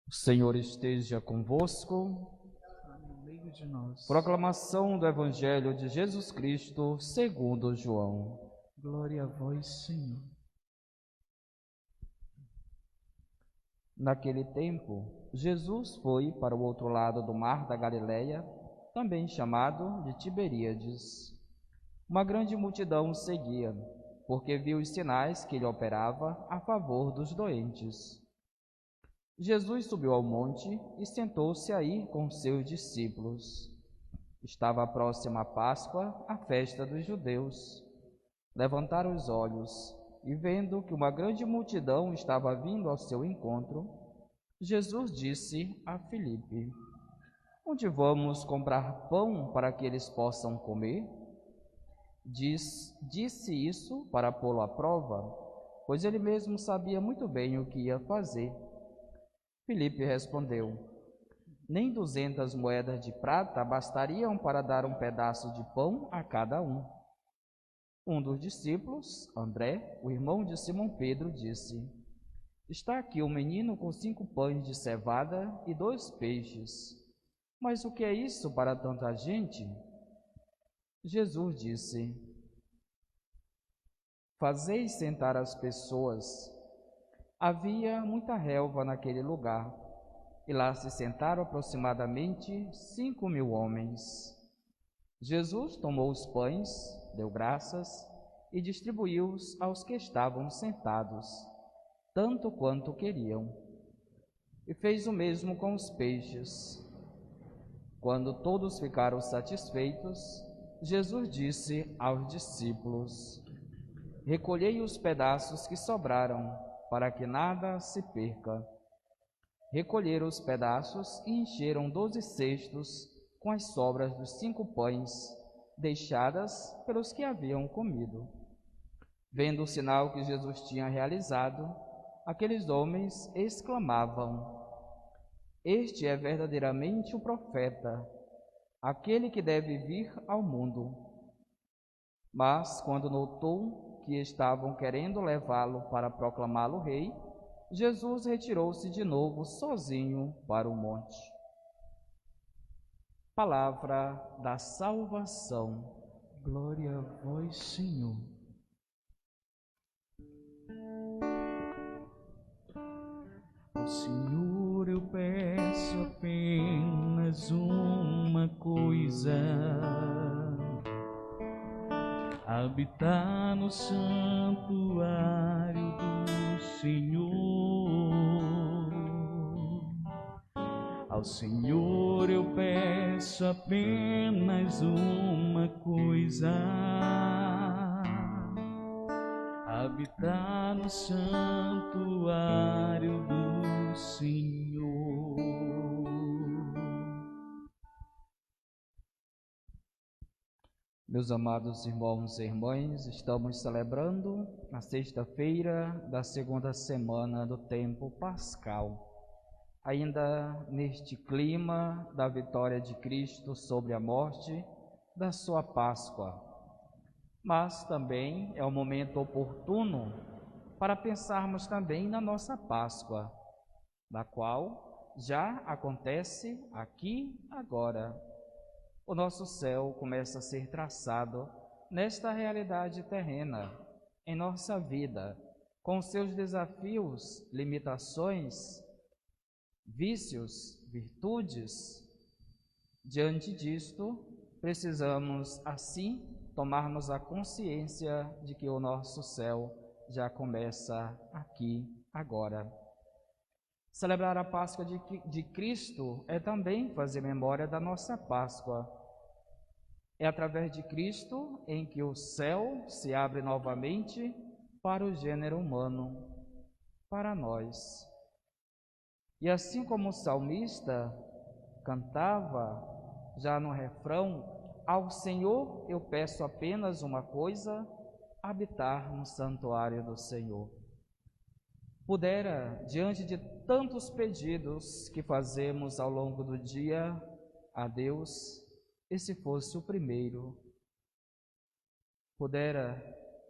O Senhor esteja convosco. No meio de nós. Proclamação do Evangelho de Jesus Cristo segundo João. Glória a vós, Senhor. Naquele tempo, Jesus foi para o outro lado do mar da Galileia, também chamado de Tiberíades. Uma grande multidão o seguia, porque viu os sinais que ele operava a favor dos doentes. Jesus subiu ao monte e sentou-se aí com seus discípulos. Estava próxima a Páscoa, a festa dos judeus. Levantaram os olhos e, vendo que uma grande multidão estava vindo ao seu encontro, Jesus disse a Filipe: Onde vamos comprar pão para que eles possam comer? Disse isso para pô-lo à prova, pois ele mesmo sabia muito bem o que ia fazer. Filipe respondeu: Nem 200 moedas de prata bastariam para dar um pedaço de pão a cada um. Um dos discípulos, André, o irmão de Simão Pedro, disse: Está aqui um menino com 5 pães de cevada e 2 peixes. Mas o que é isso para tanta gente? Jesus disse: Fazei sentar as pessoas. Havia muita relva naquele lugar, e lá se sentaram aproximadamente 5.000 homens. Jesus tomou os pães, deu graças e distribuiu-os aos que estavam sentados, tanto quanto queriam. E fez o mesmo com os peixes. Quando todos ficaram satisfeitos, Jesus disse aos discípulos: Recolhei os pedaços que sobraram, para que nada se perca. Recolheram os pedaços e encheram 12 cestos com as sobras dos 5 pães, deixadas pelos que haviam comido. Vendo o sinal que Jesus tinha realizado, aqueles homens exclamavam: Este é verdadeiramente o profeta, aquele que deve vir ao mundo. Mas, quando notou que estavam querendo levá-lo para proclamá-lo rei, Jesus retirou-se de novo sozinho para o monte. Palavra da salvação. Glória a vós, Senhor. Ao Senhor eu peço apenas uma coisa: habitar no santuário do Senhor. Ao Senhor eu peço apenas uma coisa: habitar no santuário do Senhor. Meus amados irmãos e irmãs, estamos celebrando a sexta-feira da segunda semana do tempo pascal. Ainda neste clima da vitória de Cristo sobre a morte, da sua Páscoa. Mas também é um momento oportuno para pensarmos também na nossa Páscoa, da qual já acontece aqui agora. O nosso céu começa a ser traçado nesta realidade terrena, em nossa vida, com seus desafios, limitações, vícios, virtudes. Diante disto, precisamos, assim, tomarmos a consciência de que o nosso céu já começa aqui, agora. Celebrar a Páscoa de Cristo é também fazer memória da nossa Páscoa. É através de Cristo em que o céu se abre novamente para o gênero humano, para nós. E assim como o salmista cantava já no refrão: Ao Senhor eu peço apenas uma coisa: habitar no santuário do Senhor. Pudera, diante de tantos pedidos que fazemos ao longo do dia a Deus, esse fosse o primeiro. Pudera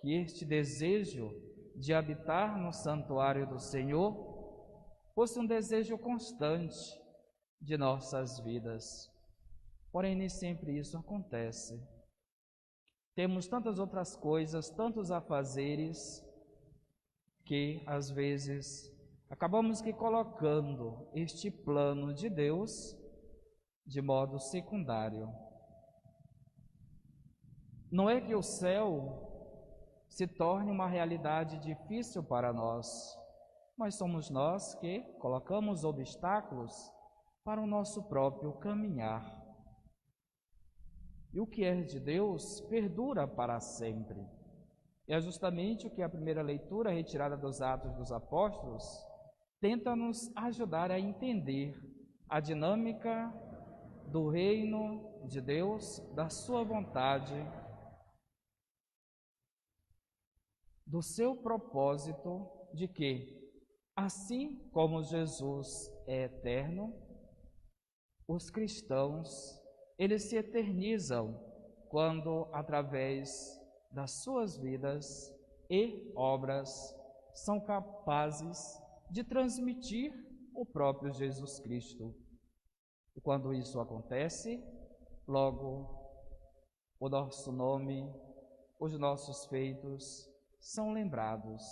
que este desejo de habitar no santuário do Senhor fosse um desejo constante de nossas vidas. Porém, nem sempre isso acontece. Temos tantas outras coisas, tantos afazeres, que às vezes acabamos que colocando este plano de Deus de modo secundário. Não é que o céu se torne uma realidade difícil para nós, mas somos nós que colocamos obstáculos para o nosso próprio caminhar. E o que é de Deus perdura para sempre. E é justamente o que a primeira leitura, retirada dos Atos dos Apóstolos, tenta nos ajudar a entender a dinâmica do reino de Deus, da sua vontade, do seu propósito, de que, assim como Jesus é eterno, os cristãos, eles se eternizam quando, através das suas vidas e obras, são capazes de transmitir o próprio Jesus Cristo. E quando isso acontece, logo o nosso nome, os nossos feitos são lembrados,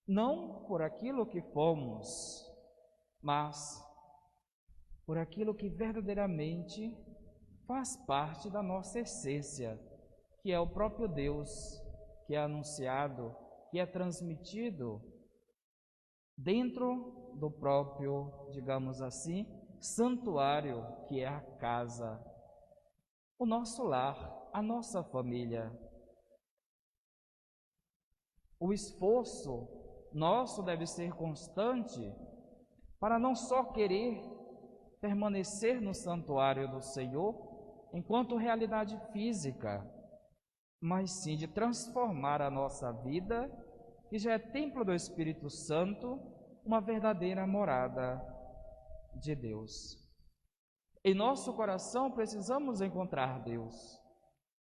não por aquilo que fomos, mas por aquilo que verdadeiramente faz parte da nossa essência, que é o próprio Deus, que é anunciado, que é transmitido dentro do próprio, digamos assim, santuário, que é a casa, o nosso lar, a nossa família. O esforço nosso deve ser constante para não só querer permanecer no santuário do Senhor enquanto realidade física, mas sim de transformar a nossa vida, que já é templo do Espírito Santo, uma verdadeira morada de Deus. Em nosso coração precisamos encontrar Deus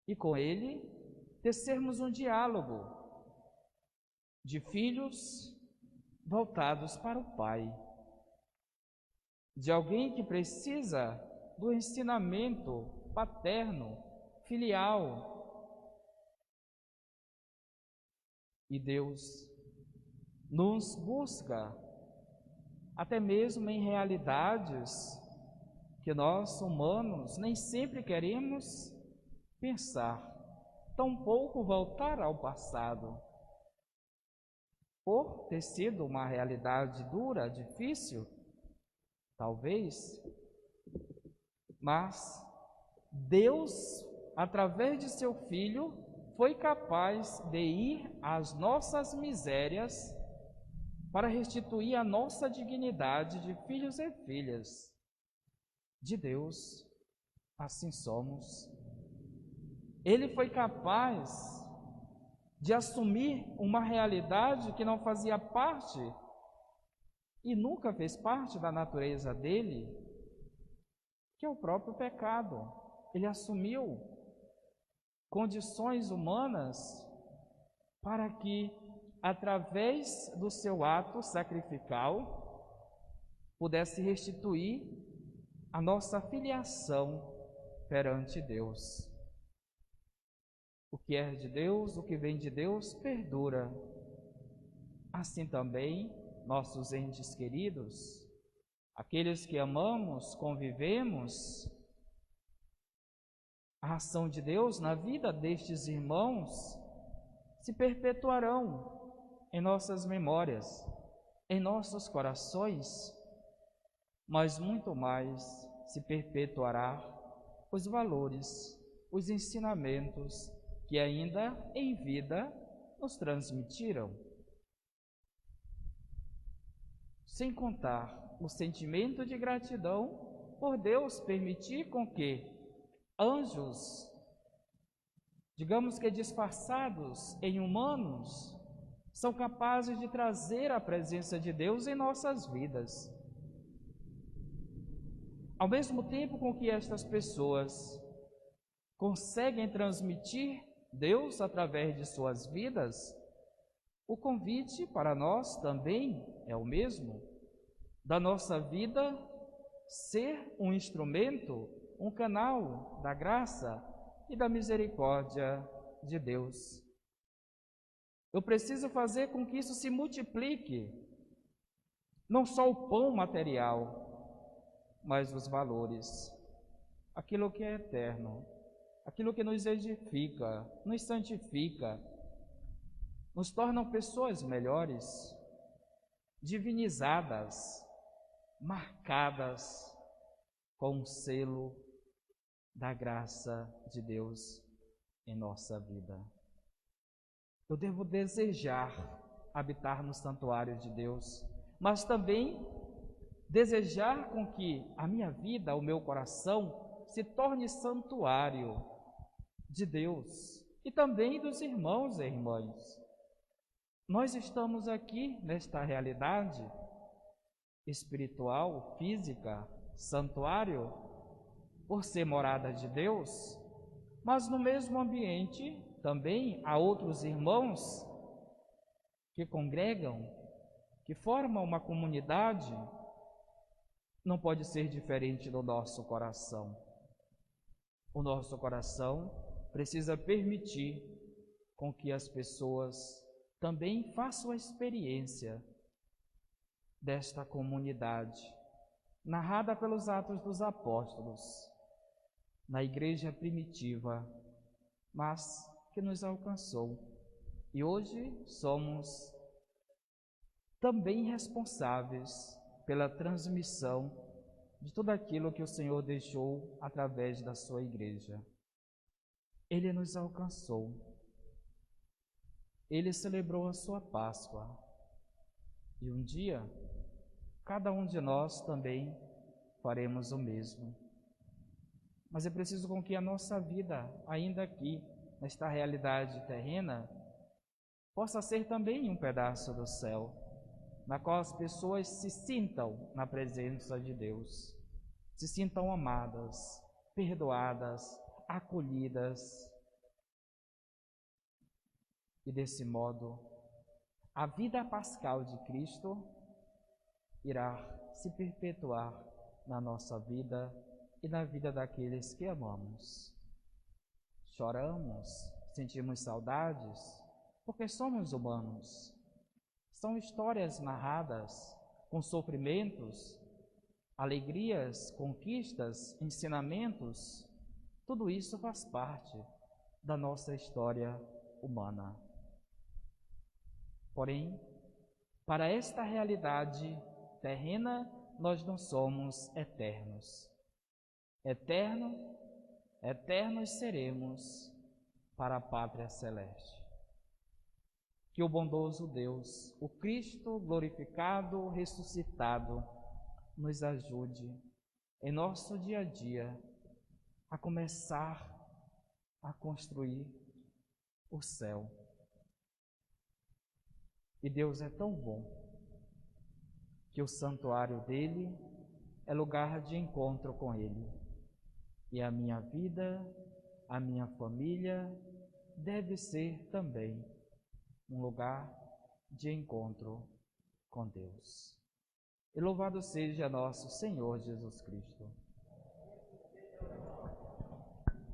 e com Ele tecermos um diálogo de filhos voltados para o Pai, de alguém que precisa do ensinamento paterno, filial. E Deus nos busca, até mesmo em realidades que nós, humanos, nem sempre queremos pensar, tampouco voltar ao passado. Por ter sido uma realidade dura, difícil, talvez, mas Deus, através de seu Filho, foi capaz de ir às nossas misérias para restituir a nossa dignidade de filhos e filhas de Deus. Assim somos. Ele foi capaz de assumir uma realidade que não fazia parte e nunca fez parte da natureza dele, que é o próprio pecado. Ele assumiu condições humanas para que, através do seu ato sacrificial, pudesse restituir a nossa filiação perante Deus. O que é de Deus, o que vem de Deus, perdura. Assim também, nossos entes queridos, aqueles que amamos, convivemos, a ação de Deus na vida destes irmãos se perpetuarão em nossas memórias, em nossos corações, mas muito mais se perpetuará os valores, os ensinamentos que ainda em vida nos transmitiram. Sem contar o sentimento de gratidão por Deus permitir com que anjos, digamos que disfarçados em humanos, são capazes de trazer a presença de Deus em nossas vidas. Ao mesmo tempo com que estas pessoas conseguem transmitir Deus através de suas vidas, o convite para nós também é o mesmo. da nossa vida ser um instrumento, um canal da graça e da misericórdia de Deus. Eu preciso fazer com que isso se multiplique, não só o pão material, mas os valores, aquilo que é eterno, aquilo que nos edifica, nos santifica, nos tornam pessoas melhores, divinizadas, marcadas com o selo da graça de Deus em nossa vida. Eu devo desejar habitar no santuário de Deus, mas também desejar com que a minha vida, o meu coração, se torne santuário de Deus e também dos irmãos e irmãs. Nós estamos aqui nesta realidade espiritual, física, santuário, por ser morada de Deus, mas no mesmo ambiente também há outros irmãos que congregam, que formam uma comunidade. Não pode ser diferente do nosso coração. O nosso coração precisa permitir com que as pessoas também façam a experiência desta comunidade, narrada pelos Atos dos Apóstolos, na igreja primitiva, mas que nos alcançou. E hoje somos também responsáveis pela transmissão de tudo aquilo que o Senhor deixou através da sua igreja. Ele nos alcançou. Ele celebrou a sua Páscoa. E um dia, cada um de nós também faremos o mesmo. Mas é preciso com que a nossa vida, ainda aqui, nesta realidade terrena, possa ser também um pedaço do céu, na qual as pessoas se sintam na presença de Deus, se sintam amadas, perdoadas, acolhidas. E desse modo, a vida pascal de Cristo irá se perpetuar na nossa vida e na vida daqueles que amamos. Choramos, sentimos saudades, porque somos humanos. São histórias narradas com sofrimentos, alegrias, conquistas, ensinamentos. Tudo isso faz parte da nossa história humana. Porém, para esta realidade terrena, nós não somos eternos. Eternos seremos para a pátria celeste. Que o bondoso Deus, o Cristo glorificado, ressuscitado, nos ajude em nosso dia a dia a começar a construir o céu. E Deus é tão bom que o santuário dele é lugar de encontro com ele. E a minha vida, a minha família, deve ser também um lugar de encontro com Deus. E louvado seja nosso Senhor Jesus Cristo.